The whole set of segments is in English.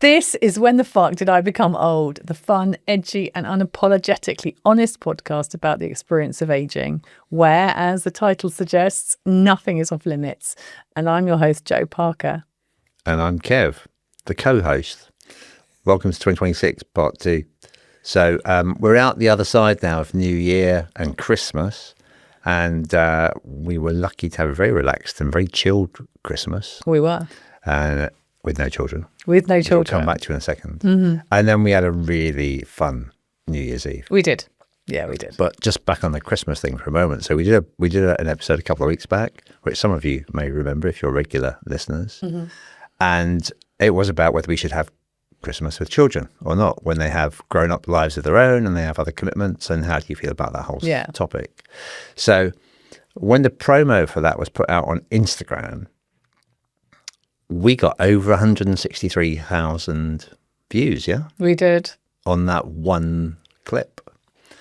This is When the Fuck Did I Become Old? The fun, edgy and unapologetically honest podcast about the experience of aging, where, as the title suggests, nothing is off limits. And I'm your host, Jo Parker. And I'm Kev, the co-host. Welcome to 2026, part 2. So we're out the other side now of New Year and Christmas. And we were lucky to have a very relaxed and very chilled Christmas. We were. With no children. With no children. We'll come back to in a second. Mm-hmm. And then we had a really fun New Year's Eve. We did. Yeah, we did. But just back on the Christmas thing for a moment. So we did an episode a couple of weeks back, which some of you may remember if you're regular listeners. Mm-hmm. And it was about whether we should have Christmas with children or not when they have grown up lives of their own and they have other commitments. And how do you feel about that whole topic? So when the promo for that was put out on Instagram, we got over 163,000 views, yeah? We did. On that one clip.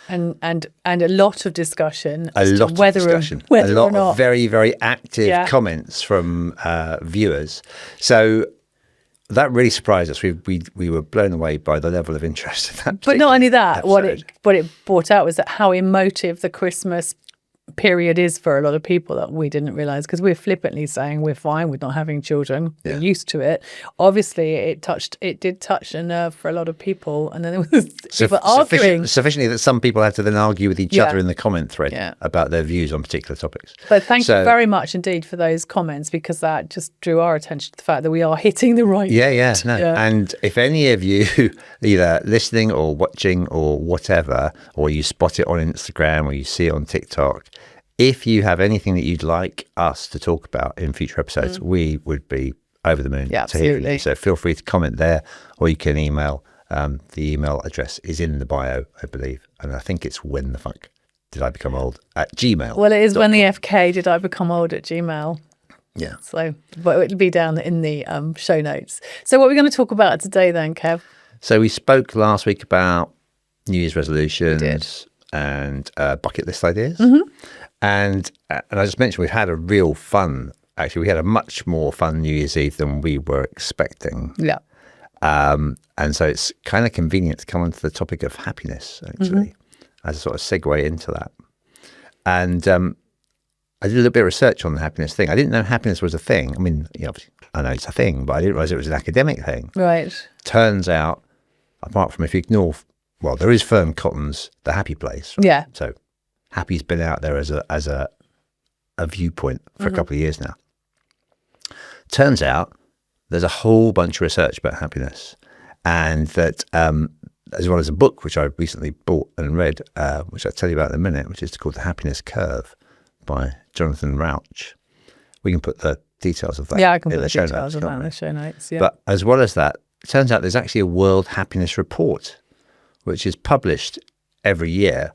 And a lot of discussion. A lot of discussion. Whether a lot or not. Of very, very active comments from viewers. So that really surprised us. We were blown away by the level of interest in that. But not only that, episode. what it brought out was that how emotive the Christmas period is for a lot of people that we didn't realise, because we're flippantly saying we're fine with not having children. Yeah. We're used to it. Obviously, it did touch a nerve for a lot of people, and then there was people arguing sufficiently that some people had to then argue with each other in the comment thread about their views on particular topics. But thank you very much indeed for those comments, because that just drew our attention to the fact that we are hitting the right note. And if any of you either listening or watching or whatever, or you spot it on Instagram or you see it on TikTok, if you have anything that you'd like us to talk about in future episodes, we would be over the moon to hear from you. So feel free to comment there, or you can email. The email address is in the bio, I believe. And I think it's when the fuck did I become old at Gmail. Well, it is when the FK did I become old at Gmail. Yeah. So, but it'll be down in the show notes. So what are we going to talk about today then, Kev? So we spoke last week about New Year's resolutions and bucket list ideas. Mm-hmm. And I just mentioned we've had a real fun, actually, we had a much more fun New Year's Eve than we were expecting. Yeah. And so it's kind of convenient to come onto the topic of happiness, actually, as a sort of segue into that. And I did a little bit of research on the happiness thing. I didn't know happiness was a thing. I mean, obviously, I know it's a thing, but I didn't realize it was an academic thing. Right. Turns out, apart from if you ignore, well, there is Fern Cotton's The Happy Place. Right? Yeah. So Happy's been out there as a viewpoint for a couple of years now. Turns out there's a whole bunch of research about happiness, and that as well as a book which I recently bought and read, which I'll tell you about in a minute, which is called The Happiness Curve by Jonathan Rauch. We can put the details of that. Yeah, I can put the show details notes, of that in the show notes. Yeah. But as well as that, it turns out there's actually a World Happiness Report, which is published every year.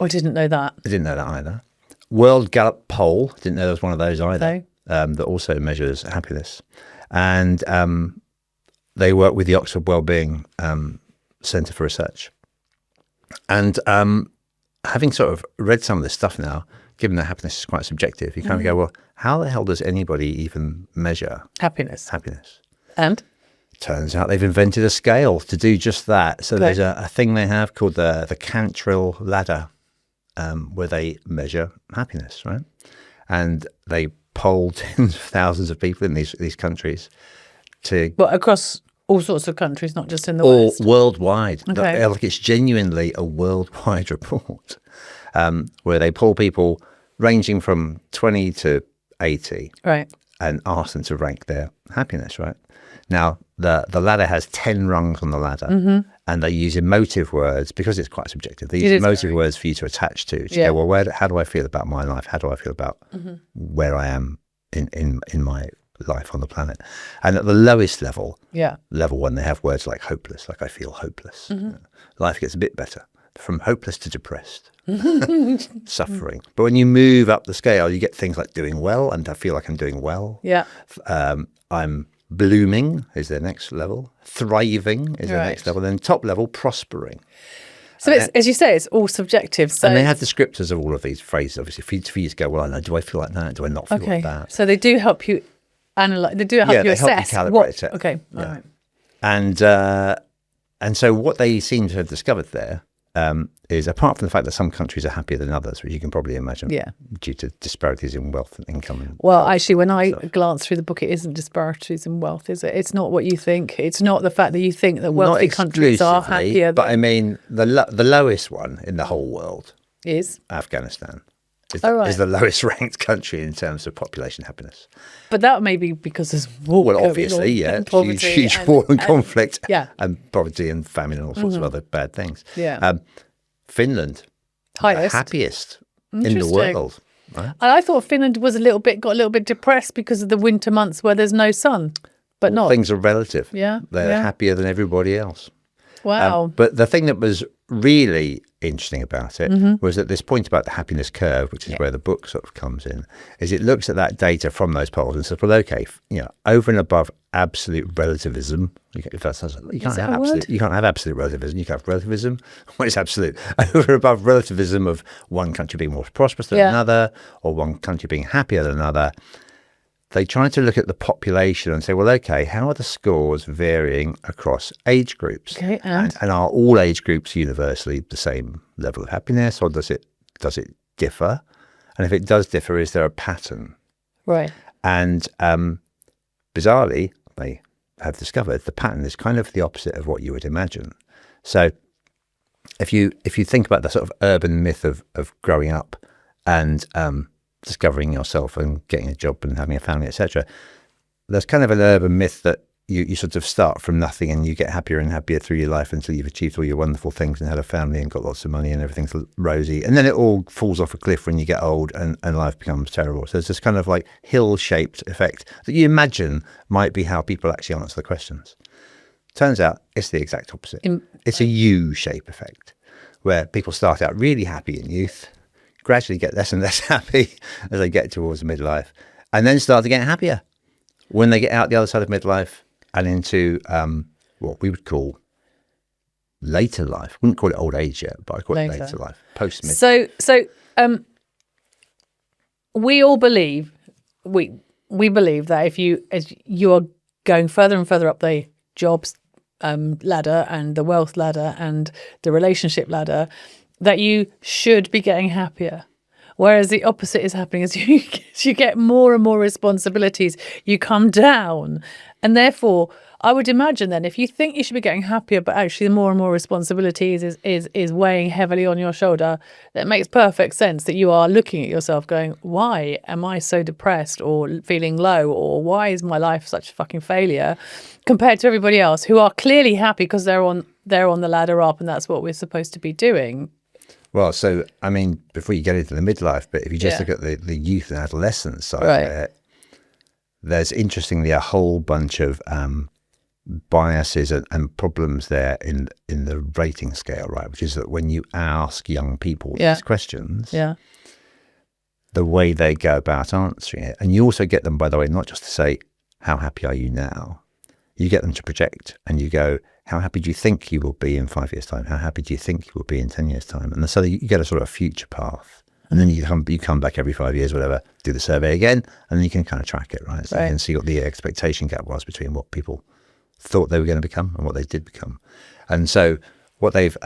I didn't know that. I didn't know that either. World Gallup poll, didn't know there was one of those either, that also measures happiness. And they work with the Oxford Wellbeing Centre for Research. And having sort of read some of this stuff now, given that happiness is quite subjective, you kind of go, well, how the hell does anybody even measure happiness? And? Turns out they've invented a scale to do just that. So there's a thing they have called the Cantril Ladder, where they measure happiness, right? And they poll tens of thousands of people in these countries But across all sorts of countries, not just in the West? Worldwide. Okay. Like it's genuinely a worldwide report where they poll people ranging from 20 to 80. Right. And ask them to rank their happiness, right? Now, the ladder has 10 rungs on the ladder, and they use emotive words because it's quite subjective. They use emotive words for you to attach to. Go, well, how do I feel about my life? How do I feel about where I am in my life on the planet? And at the lowest level, level 1, they have words like hopeless, like I feel hopeless. Life gets a bit better, from hopeless to depressed, suffering. But when you move up the scale, you get things like doing well, and I feel like I'm doing well. Yeah. I'm blooming is their next level. Thriving is their next level. Then top level, prospering. So it's, as you say, it's all subjective. So and they have descriptors of all of these phrases, obviously, for you to go, well, I know, do I feel like that? Do I not feel like that? So they do help you analyze, they do help you assess. Help you calibrate it. Okay, all right. And so what they seem to have discovered there is, apart from the fact that some countries are happier than others, which you can probably imagine, due to disparities in wealth and income. And well, actually, when I glance through the book, it isn't disparities in wealth, is it? It's not what you think. It's not the fact that you think that wealthy countries are happier. But I mean, the lowest one in the whole world is Afghanistan. Is the lowest ranked country in terms of population happiness. But that may be because there's war. Well, obviously, huge war and conflict, and poverty and famine and all sorts of other bad things. Yeah. Finland, highest, happiest in the world. Right? And I thought Finland got a little bit depressed because of the winter months where there's no sun, but not. Things are relative. Yeah, they're happier than everybody else. Wow. But the thing that was really interesting about it was at this point about the happiness curve, which is where the book sort of comes in, is it looks at that data from those polls and says, well, okay, over and above absolute relativism, you can't have absolute relativism. You can have relativism. What is absolute? Over and above relativism of one country being more prosperous than another, or one country being happier than another. They try to look at the population and say, well, okay, how are the scores varying across age groups? Okay, and are all age groups universally the same level of happiness, or does it differ? And if it does differ, is there a pattern? Right. And bizarrely, they have discovered the pattern is kind of the opposite of what you would imagine. So if you think about the sort of urban myth of growing up and discovering yourself and getting a job and having a family, etc., there's kind of an urban myth that you sort of start from nothing and you get happier and happier through your life until you've achieved all your wonderful things and had a family and got lots of money and everything's rosy, and then it all falls off a cliff when you get old and life becomes terrible. So it's this kind of like hill-shaped effect that you imagine might be how people actually answer the questions. Turns out it's the exact opposite. It's a U-shape effect where people start out really happy in youth, gradually get less and less happy as they get towards midlife, and then start to get happier when they get out the other side of midlife and into what we would call later life. Wouldn't call it old age yet, but I call it later life, post-midlife. So we all believe, we believe that as you are going further and further up the jobs ladder and the wealth ladder and the relationship ladder, that you should be getting happier. Whereas the opposite is happening as you get more and more responsibilities, you come down. And therefore, I would imagine then, if you think you should be getting happier, but actually the more and more responsibilities is weighing heavily on your shoulder, that makes perfect sense that you are looking at yourself going, why am I so depressed or feeling low, or why is my life such a fucking failure compared to everybody else who are clearly happy because they're on the ladder up and that's what we're supposed to be doing. Well, so, I mean, before you get into the midlife bit, if you just look at the youth and adolescence side of it, there's interestingly a whole bunch of biases and problems there in the rating scale, right? Which is that when you ask young people these questions, the way they go about answering it, and you also get them, by the way, not just to say, how happy are you now? You get them to project and you go, how happy do you think you will be in 5 years' time? How happy do you think you will be in 10 years' time? And so you get a sort of future path. And then you come back every 5 years, whatever, do the survey again, and then you can kind of track it, right? So you can see what the expectation gap was between what people thought they were going to become and what they did become. And so what they've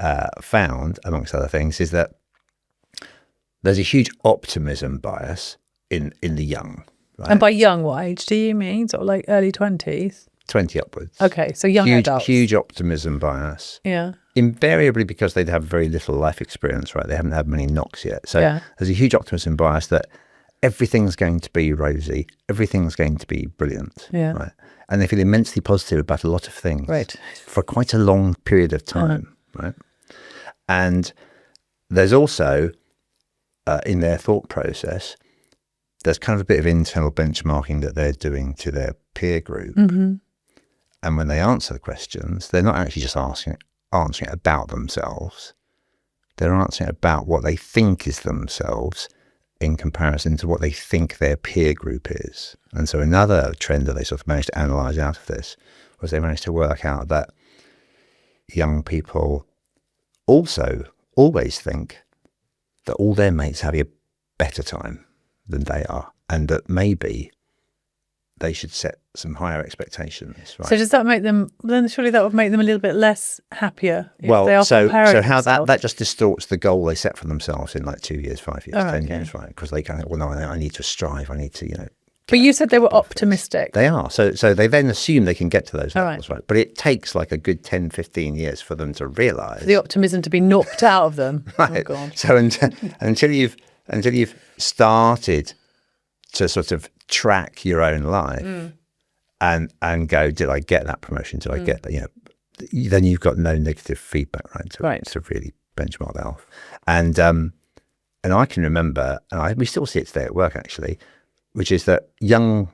found, amongst other things, is that there's a huge optimism bias in the young. Right? And by young, what age do you mean? Sort of like early 20s? 20 upwards. Okay, so young adults. Huge optimism bias. Yeah. Invariably because they'd have very little life experience, right? They haven't had many knocks yet. So there's a huge optimism bias that everything's going to be rosy, everything's going to be brilliant, right? And they feel immensely positive about a lot of things for quite a long period of time, right? And there's also, in their thought process, there's kind of a bit of internal benchmarking that they're doing to their peer group. Mm-hmm. And when they answer the questions, they're not actually just answering it about themselves. They're answering it about what they think is themselves in comparison to what they think their peer group is. And so another trend that they sort of managed to analyze out of this was they managed to work out that young people also always think that all their mates have a better time than they are, and that maybe they should set some higher expectations. Right? So does that make them? Then surely that would make them a little bit less happier. If Well, they are so comparing how themselves. that just distorts the goal they set for themselves in like 2 years, 5 years, 10 okay. years, right? Because they kind of, well, no, I need to strive. I need to, But you said they were optimistic. They are. So they then assume they can get to those All levels, right? But it takes like a good 10, 15 years for them to realise. The optimism to be knocked out of them. Right. Oh, God. So until you've started to sort of track your own life and go, did I get that promotion? Did I get that? Then you've got no negative feedback, right? To really benchmark that off. And I can remember, and we still see it today at work actually, which is that young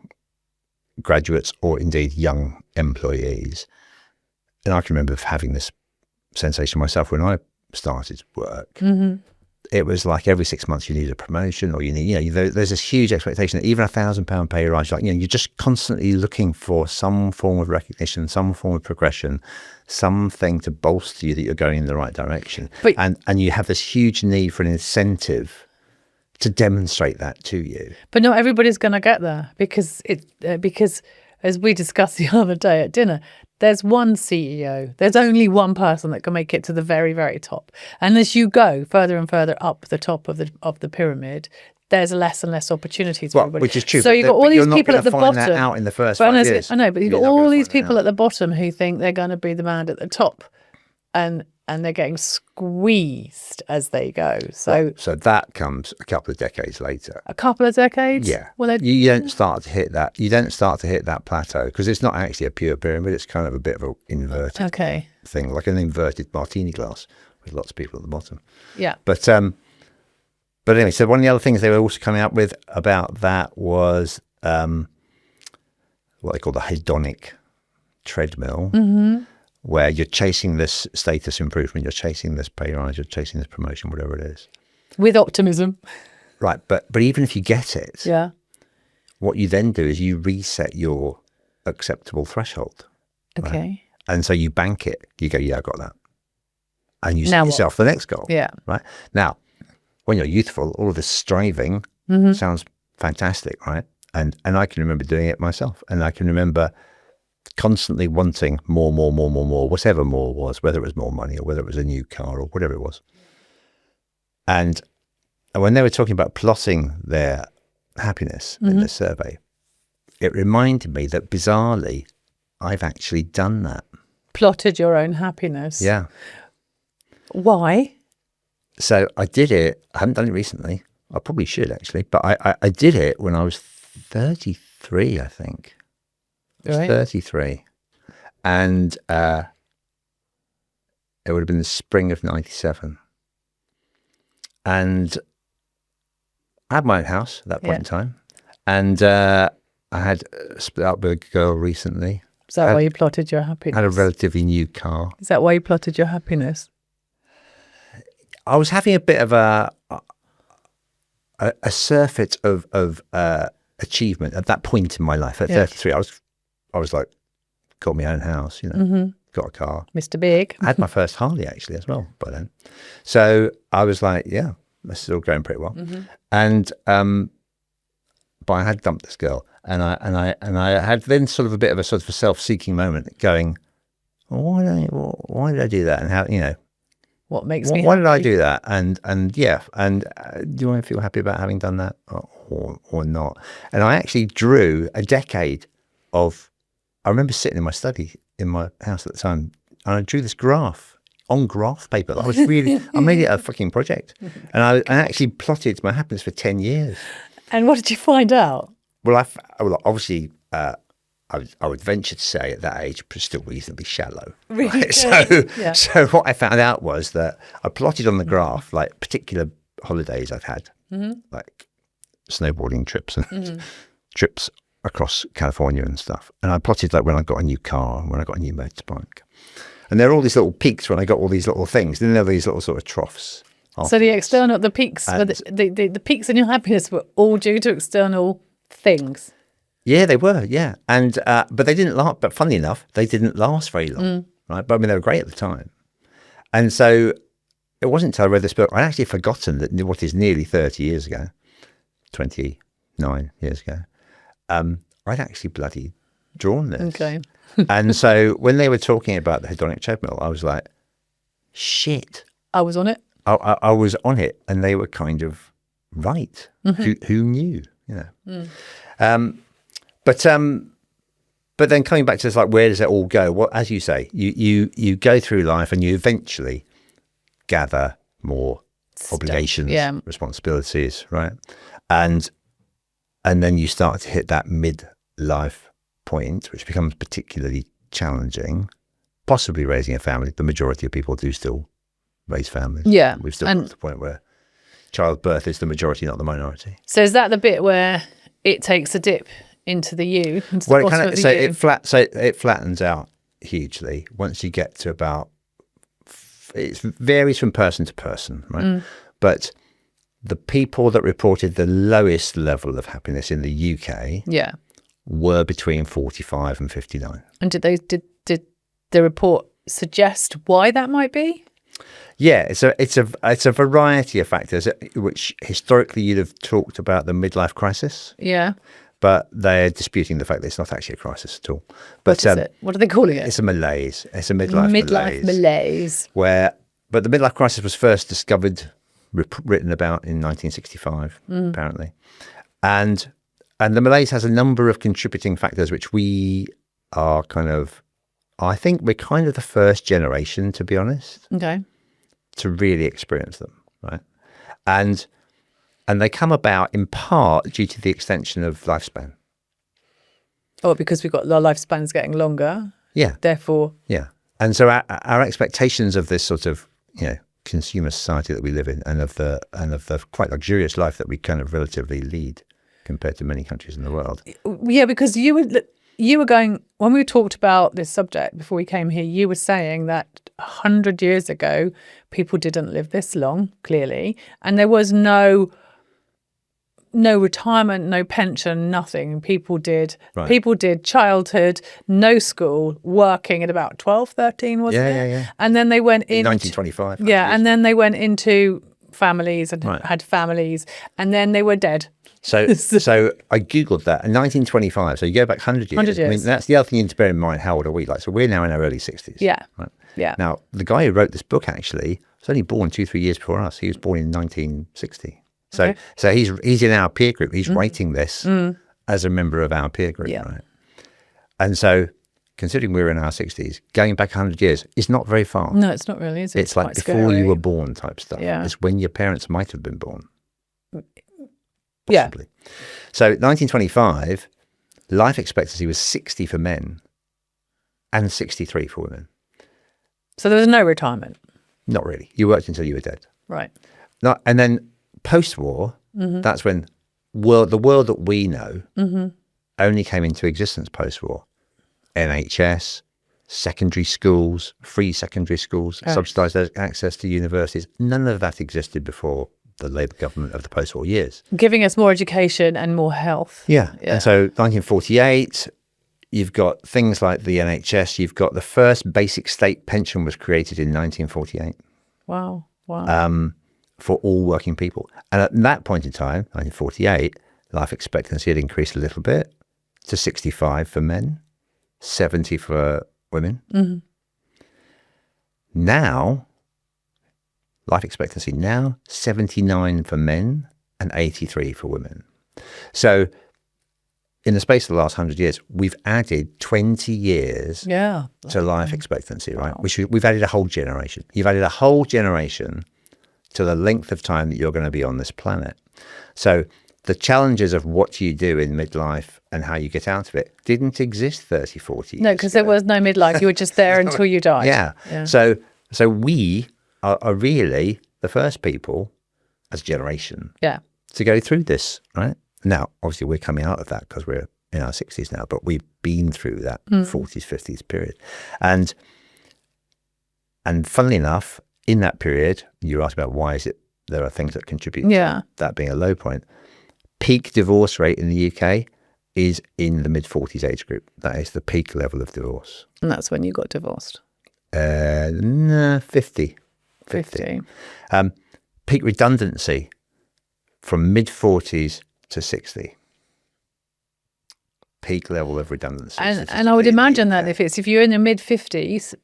graduates or indeed young employees, and I can remember having this sensation myself when I started work. Mm-hmm. It was like every 6 months you need a promotion, or you need, there's this huge expectation that even £1,000 pay rise, you're just constantly looking for some form of recognition, some form of progression, something to bolster you that you're going in the right direction. And you have this huge need for an incentive to demonstrate that to you. But not everybody's going to get there because as we discussed the other day at dinner, there's one CEO. There's only one person that can make it to the very, very top. And as you go further and further up the top of the pyramid, there's less and less opportunities for everybody. Which is true. So you've got all these people at the bottom. That out in the first 5 years. I know, but you've got all these people at the bottom who think they're going to be the man at the top, and they're getting squeezed as they go. So that comes a couple of decades later. A couple of decades? Yeah. Well, you don't start to hit that. You don't start to hit that plateau because it's not actually a pure pyramid. It's kind of a bit of an inverted thing, like an inverted martini glass with lots of people at the bottom. Yeah. But anyway, so one of the other things they were also coming up with about that was what they call the hedonic treadmill. Mm-hmm. Where you're chasing this status improvement, you're chasing this pay rise, you're chasing this promotion, whatever it is. With optimism. Right, but even if you get it, what you then do is you reset your acceptable threshold. Okay. Right? And so you bank it. You go, yeah, I got that. And you set yourself the next goal. Yeah. Right? Now, when you're youthful, all of this striving sounds fantastic, right? And I can remember doing it myself. And I can remember constantly wanting more, whatever more was, whether it was more money or whether it was a new car or whatever it was. And when they were talking about plotting their happiness in this survey, it reminded me that bizarrely, I've actually done that. Plotted your own happiness. Yeah. Why? So I did it. I haven't done it recently. I probably should actually, but I did it when I was 33, I think. I was 33, and it would have been the spring of '97, and I had my own house at that point in time, and I had split up with a girl recently. Is that why you plotted your happiness? Had a relatively new car. Is that why you plotted your happiness? I was having a bit of a surfeit of achievement at that point in my life. At 33, I was like, got my own house, got a car. Mr. Big. I had my first Harley actually as well by then. So I was like, yeah, this is all going pretty well. Mm-hmm. And but I had dumped this girl, and I had then sort of a self-seeking moment, going, why did I do that? And how, what makes me happy? Why did I do that? And do I feel happy about having done that or not? And I actually drew a decade of. I remember sitting in my study in my house at the time, and I drew this graph on graph paper. I made it a fucking project, and I actually plotted my happiness for 10 years. And what did you find out? Well, obviously, I would venture to say at that age, but still reasonably shallow. Really? Right? So what I found out was that I plotted on the graph like particular holidays I've had, like snowboarding trips and trips across California and stuff. And I plotted like when I got a new car, when I got a new motorbike. And there are all these little peaks when I got all these little things. Then there are these little sort of troughs. Afterwards. So the peaks, the peaks in your happiness were all due to external things. Yeah, they were. Yeah. And, but they didn't last, but funnily enough, they didn't last very long. Right. But I mean, they were great at the time. And so it wasn't until I read this book, I'd actually forgotten that what is nearly 30 years ago, 29 years ago, I'd actually bloody drawn this. Okay. And so when they were talking about the hedonic treadmill, I was like, shit. I was on it. I was on it, and they were kind of right. Who knew? You know. But then coming back to this, like, where does it all go? Well, as you say, you go through life, and you eventually gather more obligations, responsibilities, right? And then you start to hit that midlife point, which becomes particularly challenging. Possibly raising a family. The majority of people do still raise families. Yeah. We've still got to the point where childbirth is the majority, not the minority. So is that the bit where it takes a dip into the you? Well, it flattens out hugely once you get to about, it varies from person to person, right? But the people that reported the lowest level of happiness in the UK were between 45 and 59. And did the report suggest why that might be? Yeah, it's a variety of factors, which historically you'd have talked about the midlife crisis. Yeah. But they're disputing the fact that it's not actually a crisis at all. But what is it? What are they calling it? It's a malaise. It's a midlife malaise. But the midlife crisis was first discovered, written about in 1965, apparently. And the malaise has a number of contributing factors, which we are I think we're kind of the first generation, to be honest, to really experience them, right? And they come about in part due to the extension of lifespan. Oh, because our lifespan's getting longer. Yeah. Therefore. Yeah. And so our expectations of this sort of, consumer society that we live in, and of the quite luxurious life that we kind of relatively lead compared to many countries in the world. Yeah, because you were going, when we talked about this subject before we came here, you were saying that 100 years ago, people didn't live this long, clearly, and there was no retirement, no pension, nothing. People did childhood, no school, working at about 12, 13, wasn't it? Yeah. And then they went in 1925. Yeah, and then they went into families and had families, and then they were dead. So I Googled that in 1925. So you go back 100 years. 100 years. I mean, that's the other thing you need to bear in mind. How old are we? So we're now in our early 60s. Yeah. Right? Yeah. Now, the guy who wrote this book actually was only born 2-3 years before us. He was born in 1960. So he's in our peer group. He's writing this as a member of our peer group, right? And so, considering we're in our 60s, going back 100 years is not very far. No, it's not really, is it? It's like before you were born type stuff. Yeah. It's when your parents might have been born. Possibly. Yeah. So 1925, life expectancy was 60 for men and 63 for women. So there was no retirement? Not really. You worked until you were dead. Right. And then post-war, that's when the world that we know only came into existence post-war. NHS, secondary schools, free secondary schools, subsidised access to universities. None of that existed before the Labour government of the post-war years. Giving us more education and more health. Yeah. And so 1948, you've got things like the NHS. You've got the first basic state pension was created in 1948. Wow. For all working people. And at that point in time, 1948, life expectancy had increased a little bit to 65 for men, 70 for women. Now, life expectancy 79 for men and 83 for women. So in the space of the last 100 years, we've added 20 years to life expectancy, right? Wow. We've added a whole generation. You've added a whole generation to the length of time that you're going to be on this planet. So the challenges of what you do in midlife and how you get out of it didn't exist 30, 40 years No, because there was no midlife. You were just there until you died. Yeah. So we are really the first people as a generation to go through this, right? Now, obviously, we're coming out of that because we're in our 60s now, but we've been through that 40s, 50s period. And funnily enough, in that period, you asked about why is it there are things that contribute to that being a low point. Peak divorce rate in the UK is in the mid-40s age group. That is the peak level of divorce. And that's when you got divorced? 50. Peak redundancy from mid-40s to 60. peak level of redundancy. And I would imagine that if you're in your mid-50s,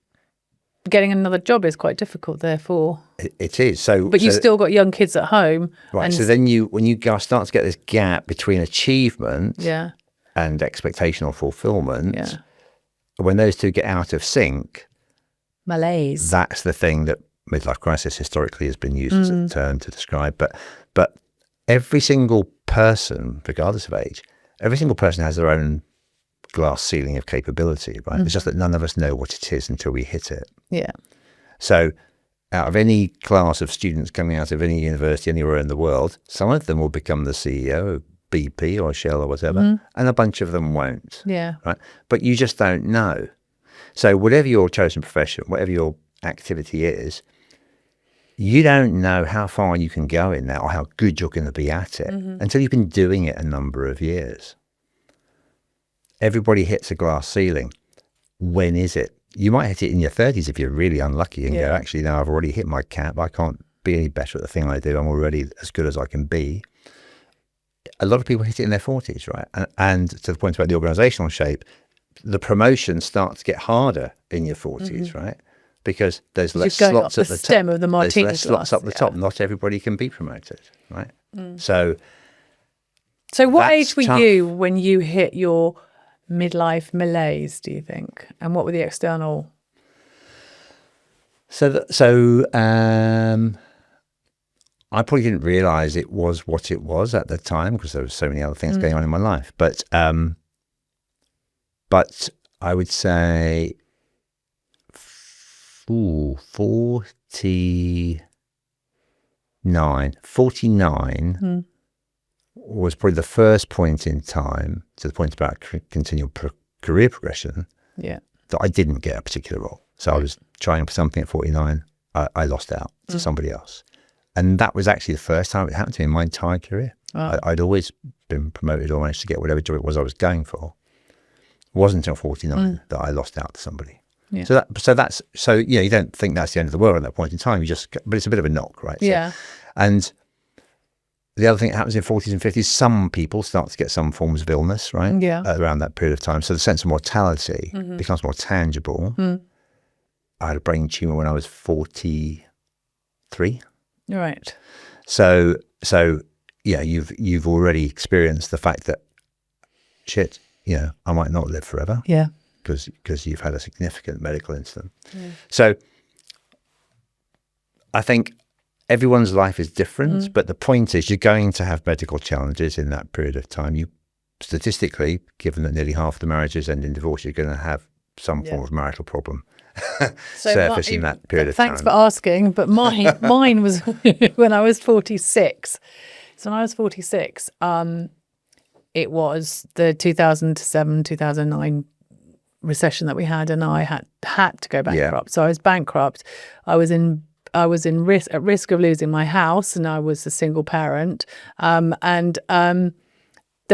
getting another job is quite difficult, therefore. It is. But you've still got young kids at home. Right. So then when you start to get this gap between achievement and expectation or fulfillment, when those two get out of sync, malaise. That's the thing that midlife crisis historically has been used as a term to describe. But every single person, regardless of age, every single person has their own glass ceiling of capability, right? It's just that none of us know what it is until we hit it. Yeah. So out of any class of students coming out of any university anywhere in the world, some of them will become the CEO of BP or Shell or whatever, and a bunch of them won't. Yeah. Right. But you just don't know. So whatever your chosen profession, whatever your activity is, you don't know how far you can go in that or how good you're going to be at it until you've been doing it a number of years. Everybody hits a glass ceiling. When is it? You might hit it in your 30s if you're really unlucky and go, actually, no, I've already hit my cap. I can't be any better at the thing I do. I'm already as good as I can be. A lot of people hit it in their 40s, right? And to the point about the organizational shape, the promotions start to get harder in your 40s, right? Because there's less slots at the stem of the martini glass. There's less slots up the top. Not everybody can be promoted, right? So what age were you when you hit your midlife malaise, do you think? And what were the external? I probably didn't realize it was what it was at the time because there were so many other things going on in my life. But I would say 49 was probably the first point in time, to the point about continual career progression, that I didn't get a particular role. So I was trying for something at 49. I lost out to somebody else. And that was actually the first time it happened to me in my entire career. Wow. I'd always been promoted or managed to get whatever job it was I was going for. It wasn't until 49 that I lost out to somebody. Yeah. So you don't think that's the end of the world at that point in time. But it's a bit of a knock, right? Yeah. And the other thing that happens in 40s and 50s, some people start to get some forms of illness, right? Yeah. Around that period of time. So the sense of mortality becomes more tangible. I had a brain tumor when I was 43. Right. So you've already experienced the fact that shit, I might not live forever. Yeah. Because you've had a significant medical incident. Yeah. So I think everyone's life is different, but the point is you're going to have medical challenges in that period of time. You statistically, given that nearly half the marriages end in divorce, you're going to have some form of marital problem surface in that period of time. Thanks for asking, but mine was when I was 46. So when I was 46, it was the 2007, 2009 recession that we had, and I had to go bankrupt. So I was bankrupt. I was at risk of losing my house, and I was a single parent. And the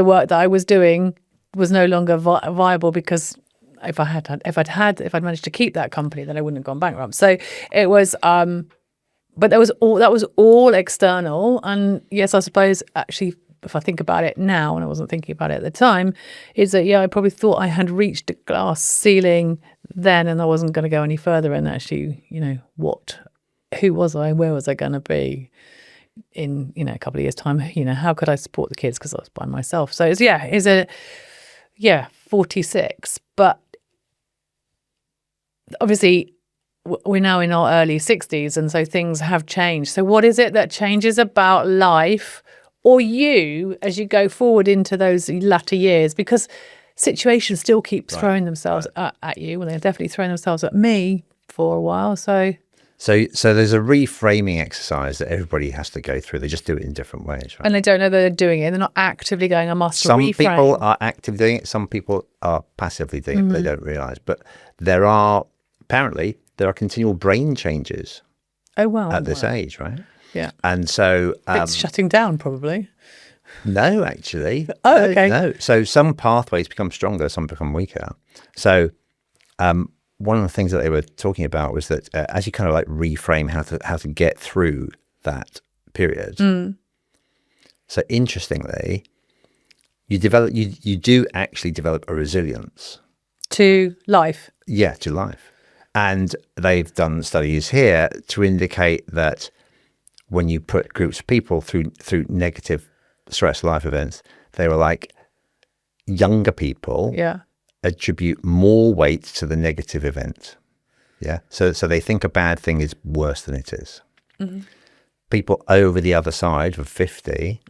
work that I was doing was no longer viable because if I'd managed to keep that company, then I wouldn't have gone bankrupt. So it was, but that was all external. And yes, I suppose actually, if I think about it now, and I wasn't thinking about it at the time, is that I probably thought I had reached a glass ceiling then, and I wasn't going to go any further. And actually, who was I? Where was I going to be in a couple of years' time? How could I support the kids because I was by myself? So it's 46, but obviously we're now in our early 60s, and so things have changed. So what is it that changes about life or you as you go forward into those latter years? Because situations still keep throwing themselves at you. Well, they're definitely throwing themselves at me for a while. So there's a reframing exercise that everybody has to go through. They just do it in different ways, right? And they don't know that they're doing it. They're not actively going, I must reframe. Some people are actively doing it. Some people are passively doing it, but they don't realize. But there are continual brain changes at this age, right? Yeah. And so it's shutting down probably. No, actually. Oh, okay. No. So some pathways become stronger, some become weaker. So one of the things that they were talking about was that as you kind of like reframe how to get through that period. So interestingly, you do actually develop a resilience to life. Yeah, to life. And they've done studies here to indicate that when you put groups of people through negative stress life events, they were like younger people attribute more weight to the negative event. Yeah. So they think a bad thing is worse than it is. Mm-hmm. People over the other side of 50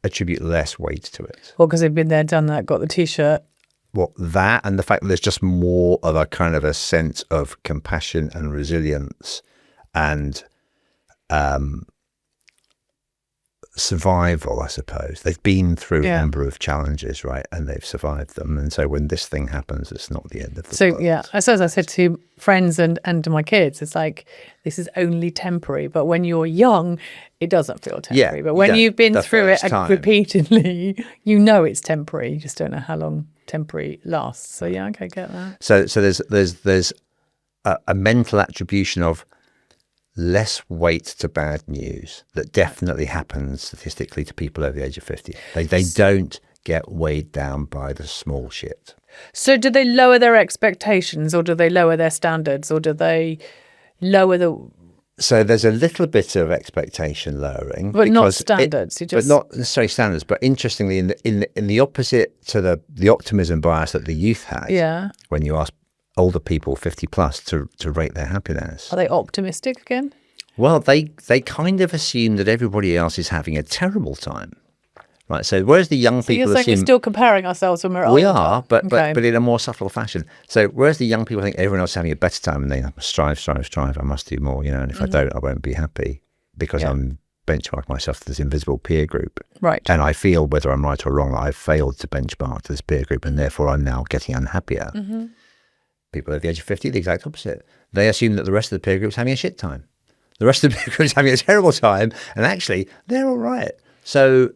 attribute less weight to it. Well, because they've been there, done that, got the T-shirt. Well, that and the fact that there's just more of a kind of a sense of compassion and resilience and survival, I suppose. They've been through a number of challenges, right? And they've survived them. And so when this thing happens, it's not the end of the world. Yeah, I suppose I said to friends and to my kids, it's like, this is only temporary. But when you're young, it doesn't feel temporary. But when you've been through it repeatedly, you know it's temporary. You just don't know how long temporary lasts. So yeah, okay, get that. So there's a mental attribution of less weight to bad news that definitely happens statistically to people over the age of 50. They don't get weighed down by the small shit. So do they lower their expectations, or do they lower their standards, or do they lower the... So there's a little bit of expectation lowering, but not standards. But not necessarily standards. But interestingly, in the opposite to the optimism bias that the youth has, when you ask older people 50 plus to rate their happiness, are they optimistic again? Well, they kind of assume that everybody else is having a terrible time, right? So whereas the young people you're saying we're still comparing ourselves when we're older. We are, but in a more subtle fashion. So whereas the young people think everyone else is having a better time, and they strive, I must do more, and if I don't, I won't be happy because I'm benchmarking myself to this invisible peer group. Right. And I feel, whether I'm right or wrong, that I've failed to benchmark to this peer group, and therefore I'm now getting unhappier. Mm-hmm. People at the age of 50, the exact opposite. They assume that the rest of the peer group's having a shit time. The rest of the peer group's having a terrible time, and actually, they're all right. So,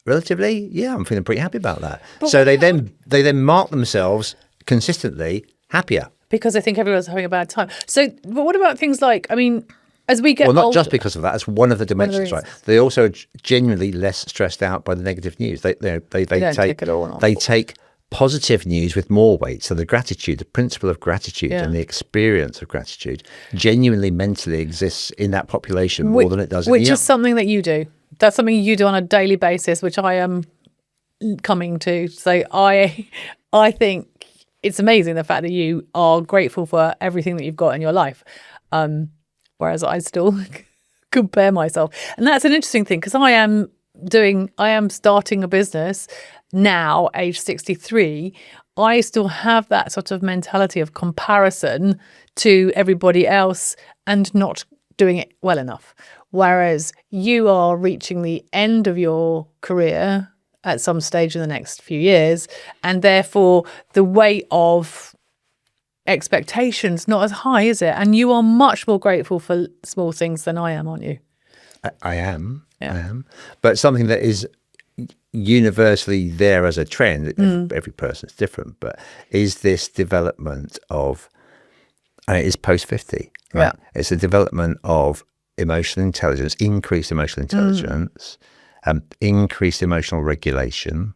relatively, I'm feeling pretty happy about that. But so they then mark themselves consistently happier. Because they think everyone's having a bad time. So, but what about things like, as we get older... Well, not just because of that. That's one of the dimensions, right? They're also genuinely less stressed out by the negative news. They take positive news with more weight. So the principle of gratitude and the experience of gratitude genuinely mentally exists in that population more than it does in the young. Which is something that you do. That's something you do on a daily basis, which I am coming to. So I think it's amazing the fact that you are grateful for everything that you've got in your life. Whereas I still compare myself. And that's an interesting thing, because I am starting a business now, age 63. I still have that sort of mentality of comparison to everybody else and not doing it well enough. Whereas you are reaching the end of your career at some stage in the next few years, and therefore the weight of expectations not as high, is it? And you are much more grateful for small things than I am, aren't you? I am. But something that is universally there as a trend, every person is different, but is this development of, and it is post 50, right? It's a development of emotional intelligence, increased emotional intelligence, increased emotional regulation,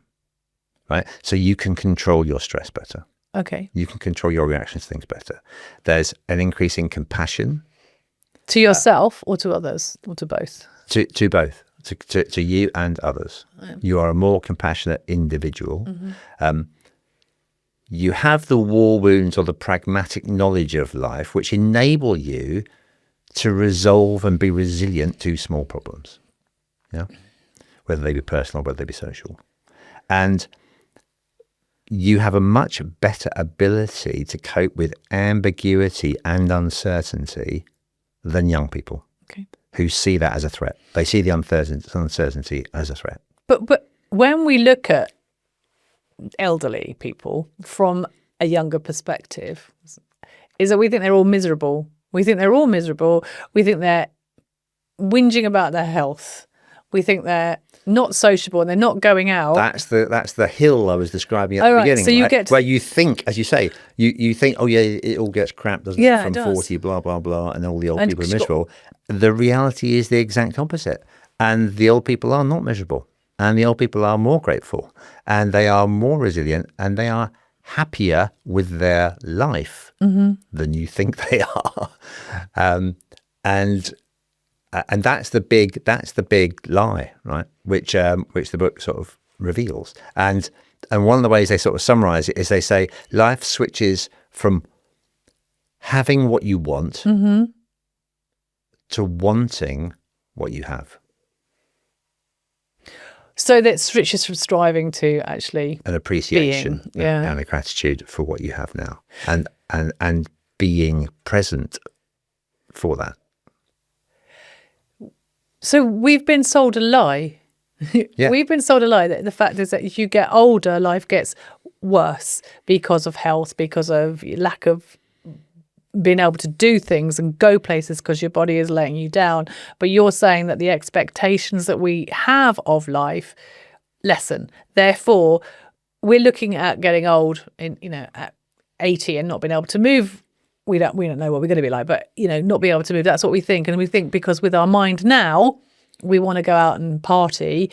right? So you can control your stress better. Okay. You can control your reactions to things better. There's an increase in compassion. To yourself or to others, or to both? To both. To you and others. You are a more compassionate individual. You have the war wounds or the pragmatic knowledge of life, which enable you to resolve and be resilient to small problems, whether they be personal, whether they be social. And you have a much better ability to cope with ambiguity and uncertainty than young people. Okay. Who see that as a threat. They see the uncertainty as a threat. But when we look at elderly people from a younger perspective, is that we think they're all miserable. We think they're whinging about their health. We think they're not sociable and they're not going out. That's the hill I was describing at the beginning. So you get where you think, as you say, you think, oh yeah, it all gets crap, doesn't it? From it 40, blah blah blah, and all the old people are miserable. The reality is the exact opposite, and the old people are not miserable. and the old people are more grateful, and they are more resilient, and they are happier with their life than you think they are. And that's the big lie, right? Which the book sort of reveals. And one of the ways they sort of summarize it is they say life switches from having what you want to wanting what you have. So that switches from striving to actually an appreciation being, and a gratitude for what you have now, and being present for that. So we've been sold a lie. We've been sold a lie that the fact is that as you get older, life gets worse because of health, because of lack of being able to do things and go places because your body is letting you down. But you're saying that the expectations that we have of life lessen. Therefore, we're looking at getting old at 80 and not being able to move. We don't know what we're going to be like, but not being able to move. That's what we think. And we think because with our mind now, we want to go out and party,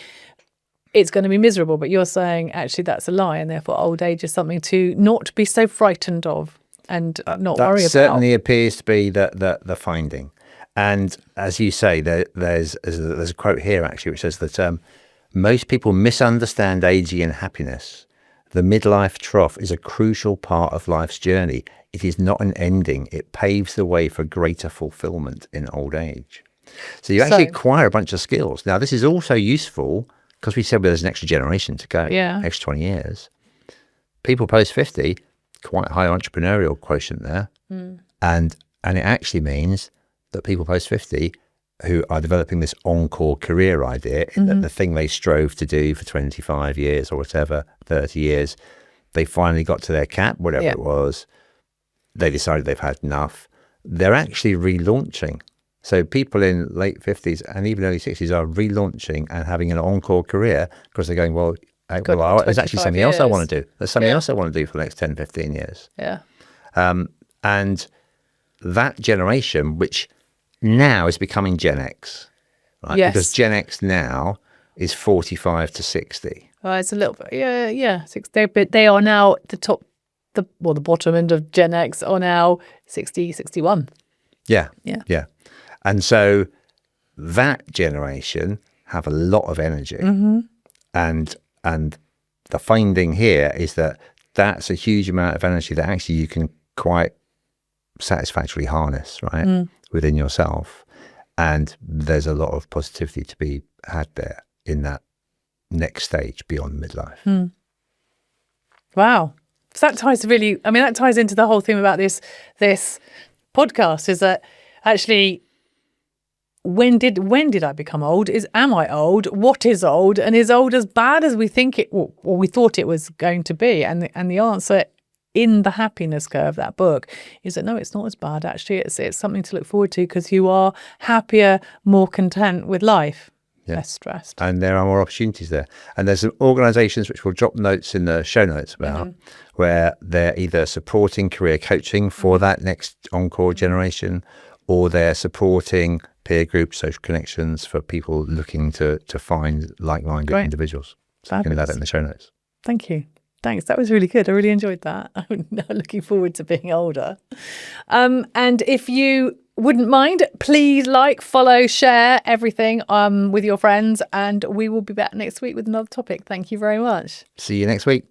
it's going to be miserable. But you're saying actually that's a lie, and therefore old age is something to not be so frightened of and not worry about. That certainly appears to be the finding. And as you say, there's a quote here actually which says that most people misunderstand aging and happiness. The midlife trough is a crucial part of life's journey. It is not an ending. It paves the way for greater fulfillment in old age. So you actually acquire a bunch of skills. Now, this is also useful because we said there's an extra generation to go, extra 20 years. People post 50, quite a high entrepreneurial quotient there. And it actually means that people post 50 who are developing this Encore career idea, that the thing they strove to do for 25 years or whatever, 30 years, they finally got to their cap, whatever it was. They decided they've had enough. They're actually relaunching. So people in late 50s and even early 60s are relaunching and having an Encore career because they're going, there's actually something else I want to do. There's something else I want to do for the next 10, 15 years. Yeah. And that generation, which now is becoming Gen X, right? Yes. Because Gen X now is 45 to 60. It's a little bit, but they are now the bottom end of Gen X are now 60, 61. Yeah. And so that generation have a lot of energy. And the finding here is that that's a huge amount of energy that actually you can quite satisfactorily harness, right, within yourself. And there's a lot of positivity to be had there in that next stage beyond midlife. Wow. So that ties into the whole thing about this podcast, is that actually when did I become old? Am I old? What is old? And is old as bad as we think it, or we thought it was going to be? And the answer in the happiness curve, that book, is that no, it's not as bad. Actually, it's something to look forward to because you are happier, more content with life, less stressed. And there are more opportunities there. And there's some organisations which will drop notes in the show notes about where they're either supporting career coaching for that next Encore generation, or they're supporting peer groups, social connections for people looking to find like-minded individuals. So you can add that in the show notes. Thank you. Thanks. That was really good. I really enjoyed that. I'm now looking forward to being older. And if you wouldn't mind, please follow, share everything with your friends, and we will be back next week with another topic. Thank you very much. See you next week.